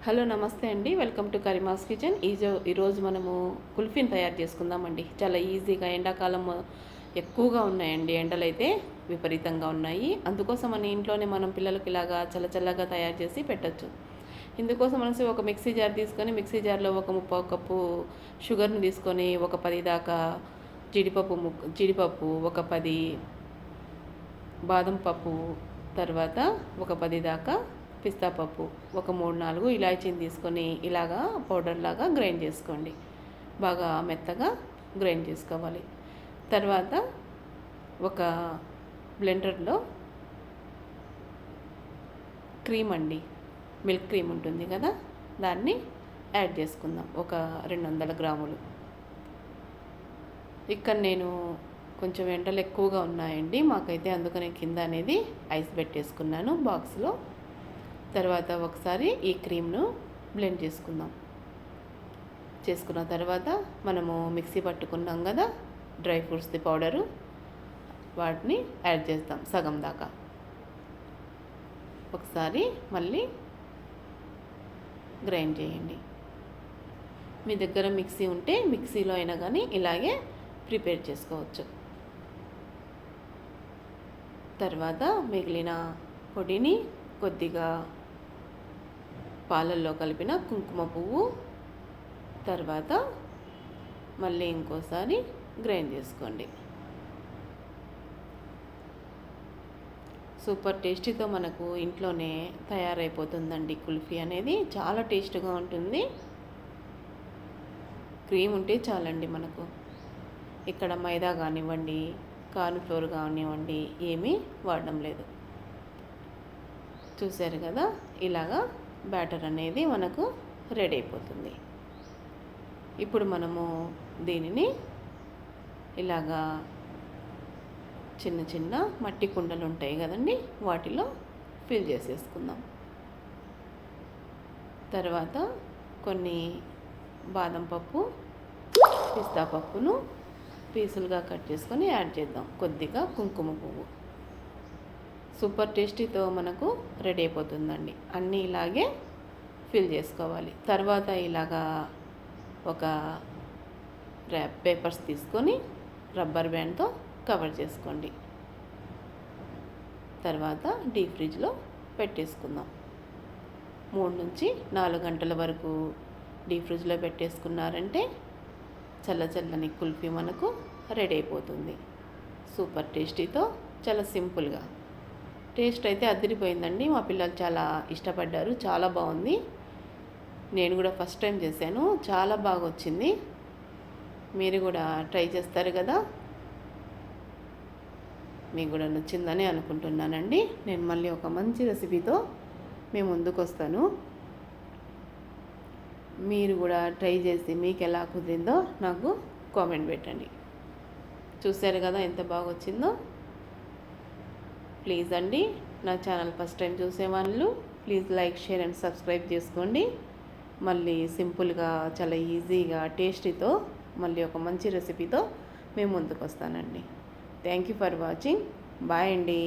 Hello నమస్తే అండి, welcome to కరీమాస్ kitchen. ఈరోజు మనము కుల్ఫీని తయారు చేసుకుందామండి. చాలా ఈజీగా. ఎండాకాలం ఎక్కువగా ఉన్నాయండి, ఎండలు అయితే విపరీతంగా ఉన్నాయి. అందుకోసం మన ఇంట్లోనే మనం పిల్లలకి ఇలాగా చల్లచల్లగా తయారు చేసి పెట్టచ్చు. ఇందుకోసం అనేసి ఒక మిక్సీ జార్ తీసుకొని మిక్సీ జార్లో ఒక 3/4 కప్పు షుగర్ని తీసుకొని ఒక 10 దాకా జీడిపప్పు ఒక 10 బాదం పప్పు, తర్వాత ఒక 10 దాకా పిస్తా పప్పు, ఒక 3-4 ఇలాచీని తీసుకొని ఇలాగా పౌడర్ లాగా గ్రైండ్ చేసుకోండి. బాగా మెత్తగా గ్రైండ్ చేసుకోవాలి. తర్వాత ఒక బ్లెండర్లో క్రీమ్ అండి, మిల్క్ క్రీమ్ ఉంటుంది కదా, దాన్ని యాడ్ చేసుకుందాం. ఒక 200 గ్రాములు. ఇక్కడ నేను కొంచెం ఎండలు ఎక్కువగా ఉన్నాయండి మాకైతే, అందుకనే కింద అనేది ఐస్ పెట్టేసుకున్నాను బాక్స్లో. తర్వాత ఒకసారి ఈ క్రీమ్ను బ్లెండ్ చేసుకున్న తర్వాత మనము మిక్సీ పట్టుకున్నాం కదా డ్రై ఫ్రూట్స్ది పౌడరు, వాటిని యాడ్ చేస్తాం సగం దాకా. ఒకసారి మళ్ళీ గ్రైండ్ చేయండి. మీ దగ్గర మిక్సీ ఉంటే మిక్సీలో అయినా కానీ ఇలాగే ప్రిపేర్ చేసుకోవచ్చు. తర్వాత మిగిలిన పొడిని కొద్దిగా పాలల్లో కలిపిన కుంకుమ పువ్వు, తర్వాత మళ్ళీ ఇంకోసారి గ్రైండ్ చేసుకోండి. సూపర్ టేస్టీతో మనకు ఇంట్లోనే తయారైపోతుందండి కుల్ఫీ అనేది. చాలా టేస్ట్గా ఉంటుంది. క్రీమ్ ఉంటే చాలండి మనకు. ఇక్కడ మైదా కానివ్వండి, కార్న్ ఫ్లోర్ కానివ్వండి, ఏమీ వాడడం లేదు. చూశారు కదా, ఇలాగా బ్యాటర్ అనేది మనకు రెడీ అయిపోతుంది. ఇప్పుడు మనము దీనిని ఇలాగా చిన్న చిన్న మట్టి కుండలు ఉంటాయి కదండి, వాటిలో ఫిల్ చేసేసుకుందాం. తర్వాత కొన్ని బాదం పప్పు, పిస్తా పప్పును పీసులుగా కట్ చేసుకొని యాడ్ చేద్దాం. కొద్దిగా కుంకుమ పువ్వు. సూపర్ టేస్టీతో మనకు రెడీ అయిపోతుందండి. అన్నీ ఇలాగే ఫిల్ చేసుకోవాలి. తర్వాత ఇలాగా ఒక ర్యాప్ పేపర్స్ తీసుకొని రబ్బర్ బ్యాండ్తో కవర్ చేసుకోండి. తర్వాత డీప్ ఫ్రిడ్జ్లో పెట్టేసుకుందాం. 3-4 గంటల వరకు డీప్ ఫ్రిడ్జ్లో పెట్టేసుకున్నారంటే చల్లని కుల్ఫీ మనకు రెడీ అయిపోతుంది. సూపర్ టేస్టీతో, చాలా సింపుల్గా. టేస్ట్ అయితే అదిరిపోయిందండి. మా పిల్లలు చాలా ఇష్టపడ్డారు. చాలా బాగుంది. నేను కూడా ఫస్ట్ టైం చేశాను, చాలా బాగా వచ్చింది. మీరు కూడా ట్రై చేస్తారు కదా, మీకు కూడా నచ్చిందని అనుకుంటున్నానండి. నేను మళ్ళీ ఒక మంచి రెసిపీతో మేము ముందుకు వస్తాను. మీరు కూడా ట్రై చేసి మీకు ఎలా కుదిరిందో నాకు కామెంట్ పెట్టండి. చూశారు కదా ఎంత బాగా వచ్చిందో. ప్లీజ్ అండి, నా ఛానల్ ఫస్ట్ టైం చూసేవాళ్ళు please like, share and subscribe చేసుకోండి. మళ్ళీ సింపుల్గా, చాలా ఈజీగా, టేస్టీతో మళ్ళీ ఒక మంచి రెసిపీతో మేము ముందుకు వస్తానండి. Thank you for watching. Bye అండి.